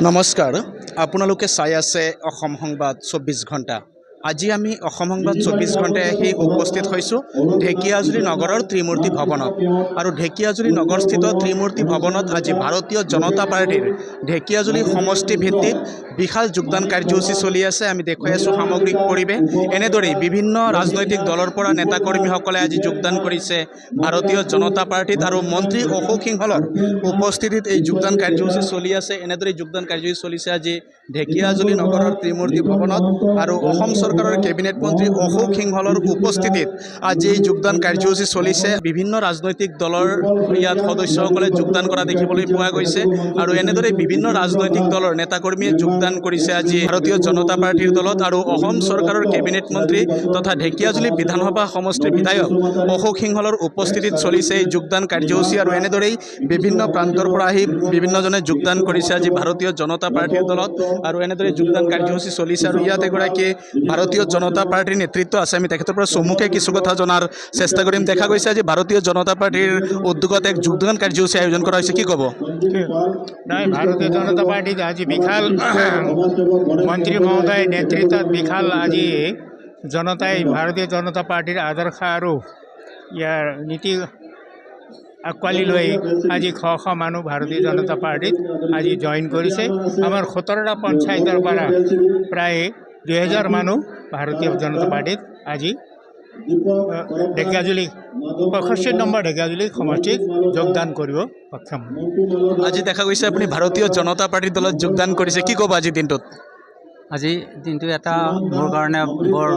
নমস্কাৰ আপোনালোকে চাই আছে অসম সংবাদ 24 ঘণ্টা। আজি আমি অসম সংবাদ 24 ঘণ্টাই আহি উপস্থিত হৈছোঁ ঢেকিয়াজুলি নগৰৰ ত্ৰিমূৰ্তি ভৱনত। আৰু ঢেকিয়াজুলি নগৰস্থিত ত্ৰিমূৰ্তি ভৱনত আজি ভাৰতীয় জনতা পাৰ্টিৰ ঢেকিয়াজুলি সমষ্টি ভিত্তিক বিশাল যোগদান কাৰ্যসূচী চলি আছে। আমি দেখুৱাই আছোঁ সামগ্ৰিক পৰিৱেশ। এনেদৰেই বিভিন্ন ৰাজনৈতিক দলৰ পৰা নেতাকৰ্মীসকলে আজি যোগদান কৰিছে ভাৰতীয় জনতা পাৰ্টিত আৰু মন্ত্ৰী অশোক সিংহলৰ উপস্থিতিত এই যোগদান কাৰ্যসূচী চলি আছে। এনেদৰেই যোগদান কাৰ্যসূচী চলিছে আজি ঢেকিয়াজুলি নগৰৰ ত্ৰিমূৰ্তি ভৱনত আৰু অসম চৰকাৰৰ কেবিনেট মন্ত্ৰী অশোক সিংহলৰ উপস্থিতিত আজি এই যোগদান কাৰ্যসূচী চলিছে। বিভিন্ন ৰাজনৈতিক দলৰ ইয়াত সদস্যসকলে যোগদান কৰা দেখিবলৈ পোৱা গৈছে আৰু এনেদৰে বিভিন্ন ৰাজনৈতিক দলৰ নেতাকৰ্মীয়ে যোগদান কৰিছে আজি ভাৰতীয় জনতা পাৰ্টিৰ দলত। আৰু অসম চৰকাৰৰ কেবিনেট মন্ত্ৰী তথা ঢেকিয়াজুলি বিধানসভা সমষ্টিৰ বিধায়ক অশোক সিংহলৰ উপস্থিতিত চলিছে এই যোগদান কাৰ্যসূচী। আৰু এনেদৰেই বিভিন্ন প্ৰান্তৰ পৰা আহি বিভিন্নজনে যোগদান কৰিছে আজি ভাৰতীয় জনতা পাৰ্টিৰ দলত আৰু এনেদৰে যোগদান কাৰ্যসূচী চলিছে। আৰু ইয়াত এগৰাকী ভাৰতীয় জনতা পাৰ্টিৰ নেতৃত্ব আছে, আমি তেখেতৰ পৰা চমুকে কিছু কথা জনাৰ চেষ্টা কৰিম। দেখা গৈছে আজি ভাৰতীয় জনতা পাৰ্টিৰ উদ্যোগত এক যোগদান কাৰ্যসূচী আয়োজন কৰা হৈছে, কি ক'ব? নাই, ভারতীয় জনতা পার্টিতে আজি বিশাল মন্ত্রী মহোদয় নেতৃত্বত বিশাল আজি জনতাই ভারতীয় জনতা পার্টির আদৰ্শ আৰু ইয়াৰ নীতি আঁকোৱালি লৈ আজি শ শ মানুহ ভাৰতীয় জনতা পাৰ্টিত আজি জইন কৰিছে। আমাৰ 17টা পঞ্চায়তৰ পৰা প্ৰায় 2000 মানুহ ভাৰতীয় জনতা পাৰ্টিত আজি ঢেকিয়াজুলি 65 নম্বৰ ঢেকিয়াজুলি সমষ্টিত যোগদান কৰিব সক্ষম। আজি দেখা গৈছে আপুনি ভাৰতীয় জনতা পাৰ্টিৰ দলত যোগদান কৰিছে, কি ক'ব আজিৰ দিনটোত? আজি দিনটো এটা মোৰ কাৰণে বৰ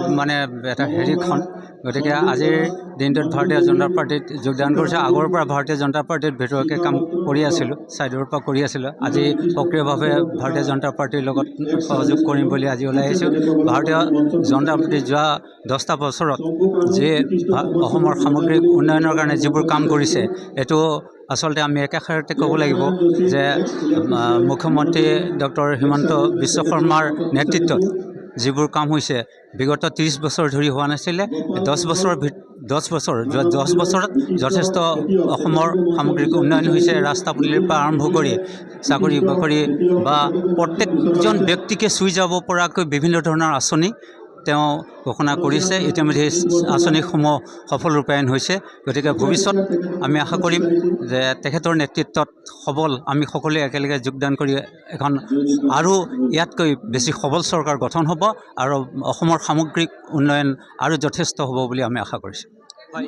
এটা হেৰিখন, গতিকে আজিৰ দিনটোত ভাৰতীয় জনতা পাৰ্টিত যোগদান কৰিছে। আগৰ পৰা ভাৰতীয় জনতা পাৰ্টিত ভিতৰুৱাকৈ কাম কৰি আছিলোঁ, ছাইডৰ পৰা কৰি আছিলোঁ। আজি সক্ৰিয়ভাৱে ভাৰতীয় জনতা পাৰ্টিৰ লগত সহযোগ কৰিম বুলি আজি ওলাই আহিছোঁ। ভাৰতীয় জনতা পাৰ্টি যোৱা 10টা বছৰত যি অসমৰ সামগ্ৰিক উন্নয়নৰ কাৰণে যিবোৰ কাম কৰিছে, এইটো আচলতে আমি একেষাৰতে ক'ব লাগিব যে মুখ্যমন্ত্ৰী ডক্টৰ হিমন্ত বিশ্ব শৰ্মাৰ নেতৃত্বত যিবোৰ কাম হৈছে বিগত 30 বছৰ ধৰি হোৱা নাছিলে। 10 বছৰত যথেষ্ট অসমৰ সামগ্ৰিক উন্নয়ন হৈছে। ৰাস্তা পদূলিৰ পৰা আৰম্ভ কৰি চাকৰি বাকৰি বা প্ৰত্যেকজন ব্যক্তিকে চুই যাব পৰাকৈ বিভিন্ন ধৰণৰ আঁচনি তেওঁ ঘোষণা কৰিছে। ইতিমধ্যে আঁচনিসমূহ সফল ৰূপায়ণ হৈছে। গতিকে ভৱিষ্যত আমি আশা কৰিম যে তেখেতৰ নেতৃত্বত সবল আমি সকলোৱে একেলগে যোগদান কৰি এখন আৰু ইয়াতকৈ বেছি সবল চৰকাৰ গঠন হ'ব আৰু অসমৰ সামগ্ৰিক উন্নয়ন আৰু যথেষ্ট হ'ব বুলি আমি আশা কৰিছোঁ।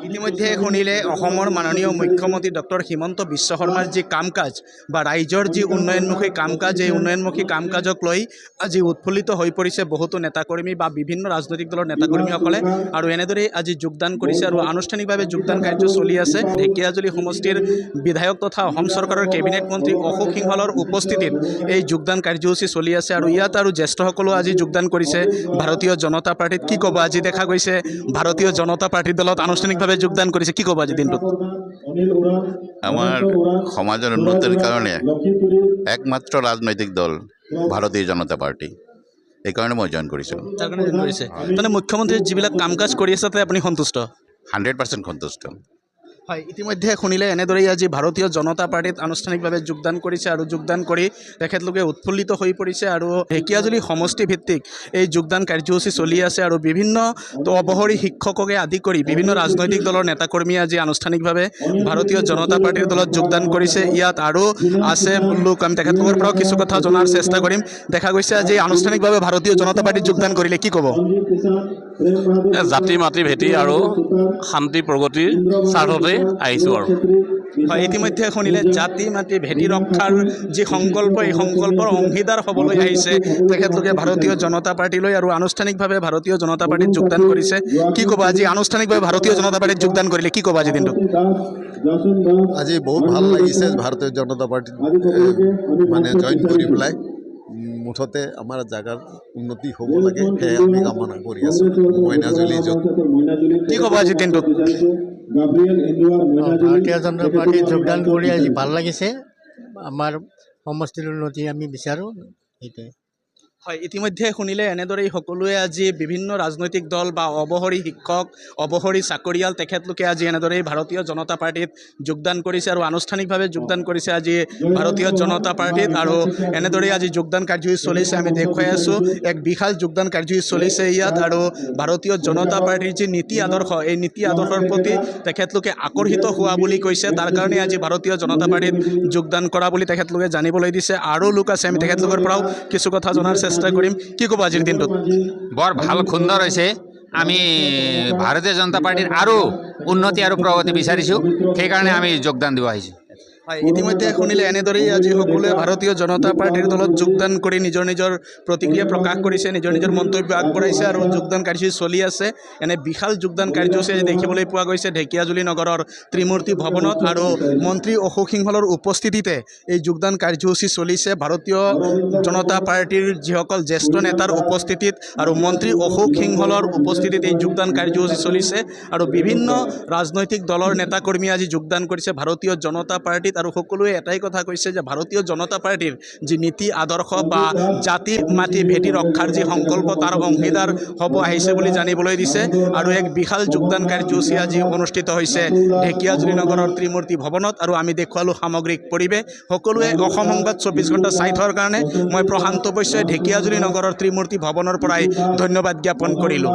ইতিমধ্যে শুনিলে অসমৰ মাননীয় মুখ্যমন্ত্ৰী ডক্টৰ হিমন্ত বিশ্ব শৰ্মাৰ যি কাম কাজ বা ৰাইজৰ যি উন্নয়নমুখী কাম কাজ, এই উন্নয়নমুখী কাম কাজক লৈ আজি উৎফুল্লিত হৈ পৰিছে বহুতো নেতাকৰ্মী বা বিভিন্ন ৰাজনৈতিক দলৰ নেতাকৰ্মীসকলে। আৰু এনেদৰেই আজি যোগদান কৰিছে আৰু আনুষ্ঠানিকভাৱে যোগদান কাৰ্য চলি আছে। ঢেকিয়াজুলি সমষ্টিৰ বিধায়ক তথা অসম চৰকাৰৰ কেবিনেট মন্ত্ৰী অশোক সিংহলৰ উপস্থিতিত এই যোগদান কাৰ্যসূচী চলি আছে। আৰু ইয়াত আৰু জ্যেষ্ঠসকলো আজি যোগদান কৰিছে ভাৰতীয় জনতা পাৰ্টিত, কি ক'ব? আজি দেখা গৈছে ভাৰতীয় জনতা পাৰ্টিৰ দলত আনুষ্ঠানিকভাৱে যোগদান কৰিছে, কি ক'ব আজিৰ দিনটোত? আমাৰ সমাজৰ উন্নতিৰ কাৰণে একমাত্ৰ ৰাজনৈতিক দল ভাৰতীয় জনতা পাৰ্টি, এইকাৰণে মই জইন কৰিছোঁ। মানে মুখ্যমন্ত্ৰীৰ যিবিলাক কাম কাজ কৰি আছে তাতে আপুনি সন্তুষ্ট? 100% সন্তুষ্ট। হয়, ইতিমধ্যে শুনিলে এনেদৰেই আজি ভাৰতীয় জনতা পাৰ্টিত আনুষ্ঠানিকভাৱে যোগদান কৰিছে আৰু যোগদান কৰি তেখেতলোকে উৎফুল্লিত হৈ পৰিছে। আৰু ঢেকিয়াজুলি সমষ্টি ভিত্তিক এই যোগদান কাৰ্যসূচী চলি আছে আৰু বিভিন্ন অপহৰী শিক্ষককে আদি কৰি বিভিন্ন ৰাজনৈতিক দলৰ নেতাকৰ্মীয়ে আজি আনুষ্ঠানিকভাৱে ভাৰতীয় জনতা পাৰ্টিৰ দলত যোগদান কৰিছে। ইয়াত আৰু আছে লোক, আমি তেখেতলোকৰ পৰাও কিছু কথা জনাৰ চেষ্টা কৰিম। দেখা গৈছে আজি আনুষ্ঠানিকভাৱে ভাৰতীয় জনতা পাৰ্টিত যোগদান কৰিলে, কি ক'ব? জাতি মাতি ভেটি আৰু শান্তি প্ৰগতিৰ স্বাৰ্থতে আহিছোঁ। আৰু হয়, ইতিমধ্যে শুনিলে জাতি মাটি ভেটি ৰক্ষাৰ যি সংকল্প, এই সংকল্পৰ অংশীদাৰ হ'বলৈ আহিছে তেখেতলোকে ভাৰতীয় জনতা পাৰ্টিলৈ আৰু আনুষ্ঠানিকভাৱে ভাৰতীয় জনতা পাৰ্টিত যোগদান কৰিছে, কি ক'ব? আজি আনুষ্ঠানিকভাৱে ভাৰতীয় জনতা পাৰ্টিত যোগদান কৰিলে, কি ক'ব আজিৰ দিনটো? আজি বহুত ভাল লাগিছে ভাৰতীয় জনতা পাৰ্টিত জইন কৰি পেলাই। মুঠতে আমাৰ জাগাৰ উন্নতি হ'ব লাগে, সেয়ে আমি কামনা কৰি আছোঁ। মইনাজুলি কি ক'ব আজিৰ দিনটোত? ভাৰতীয় জনতা পাৰ্টিত যোগদান কৰি আজি ভাল লাগিছে। আমাৰ সমষ্টিৰ উন্নতি আমি বিচাৰোঁ, সেইটোৱে। হয়, ইতিমধ্যে শুনিলে এনেদৰেই সকলোৱে আজি বিভিন্ন ৰাজনৈতিক দল বা অবসৰী শিক্ষক, অবসৰী চাকৰিয়াল তেখেতলোকে আজি এনেদৰেই ভাৰতীয় জনতা পাৰ্টিত যোগদান কৰিছে আৰু আনুষ্ঠানিকভাৱে যোগদান কৰিছে আজি ভাৰতীয় জনতা পাৰ্টিত। আৰু এনেদৰেই আজি যোগদান কাৰ্যসূচী চলিছে, আমি দেখুৱাই আছোঁ এক বিশাল যোগদান কাৰ্যসূচী চলিছে ইয়াত। আৰু ভাৰতীয় জনতা পাৰ্টিৰ যি নীতি আদৰ্শ, এই নীতি আদৰ্শৰ প্ৰতি তেখেতলোকে আকৰ্ষিত হোৱা বুলি কৈছে, তাৰ কাৰণে আজি ভাৰতীয় জনতা পাৰ্টিত যোগদান কৰা বুলি তেখেতলোকে জানিবলৈ দিছে। আৰু লোক আছে, আমি তেখেতলোকৰ পৰাও কিছু কথা জনাৰ চেষ্টা কৰিম। কি ক'ব আজিৰ দিনটোত? বৰ ভাল সুন্দৰ হৈছে। আমি ভাৰতীয় জনতা পাৰ্টিৰ আৰু উন্নতি আৰু প্ৰগতি বিচাৰিছোঁ, সেইকাৰণে আমি যোগদান দিব আহিছোঁ। হয়, ইতিমধ্যে শুনিলে এনেদৰেই আজি সকলোৱে ভাৰতীয় জনতা পাৰ্টিৰ দলত যোগদান কৰি নিজৰ নিজৰ প্ৰতিক্ৰিয়া প্ৰকাশ কৰিছে, নিজৰ নিজৰ মন্তব্য আগবঢ়াইছে আৰু যোগদান কাৰ্যসূচী চলি আছে। এনে বিশাল যোগদান কাৰ্যসূচী দেখিবলৈ পোৱা গৈছে ঢেকীয়াজুলি নগৰৰ ত্ৰিমূৰ্তি ভৱনত। আৰু মন্ত্ৰী অশোক সিংহলৰ উপস্থিতিতে এই যোগদান কাৰ্যসূচী চলিছে। ভাৰতীয় জনতা পাৰ্টিৰ যিসকল জ্যেষ্ঠ নেতাৰ উপস্থিতিত আৰু মন্ত্ৰী অশোক সিংহলৰ উপস্থিতিত এই যোগদান কাৰ্যসূচী চলিছে। আৰু বিভিন্ন ৰাজনৈতিক দলৰ নেতাকৰ্মী আজি যোগদান কৰিছে ভাৰতীয় জনতা পাৰ্টিত। আৰু সকলোৱে এটাই কথা কৈছে যে ভাৰতীয় জনতা পাৰ্টিৰ যি নীতি আদৰ্শ বা জাতি মাটি ভেটি ৰক্ষাৰ যি সংকল্প, তাৰ অংশীদাৰ হ'ব আহিছে বুলি জানিবলৈ দিছে। আৰু এক বিশাল যোগদান কাৰ্যসূচী আজি অনুষ্ঠিত হৈছে ঢেকীয়াজুলি নগৰৰ ত্ৰিমূৰ্তি ভৱনত। আৰু আমি দেখুৱালোঁ সামগ্ৰিক পৰিৱেশ। সকলোৱে অসম সংবাদ 24 ঘণ্টা চাই থোৱাৰ কাৰণে মই প্ৰশান্ত বৈশ্যই ঢেকীয়াজুলি নগৰৰ ত্ৰিমূৰ্তি ভৱনৰ পৰাই ধন্যবাদ জ্ঞাপন কৰিলোঁ।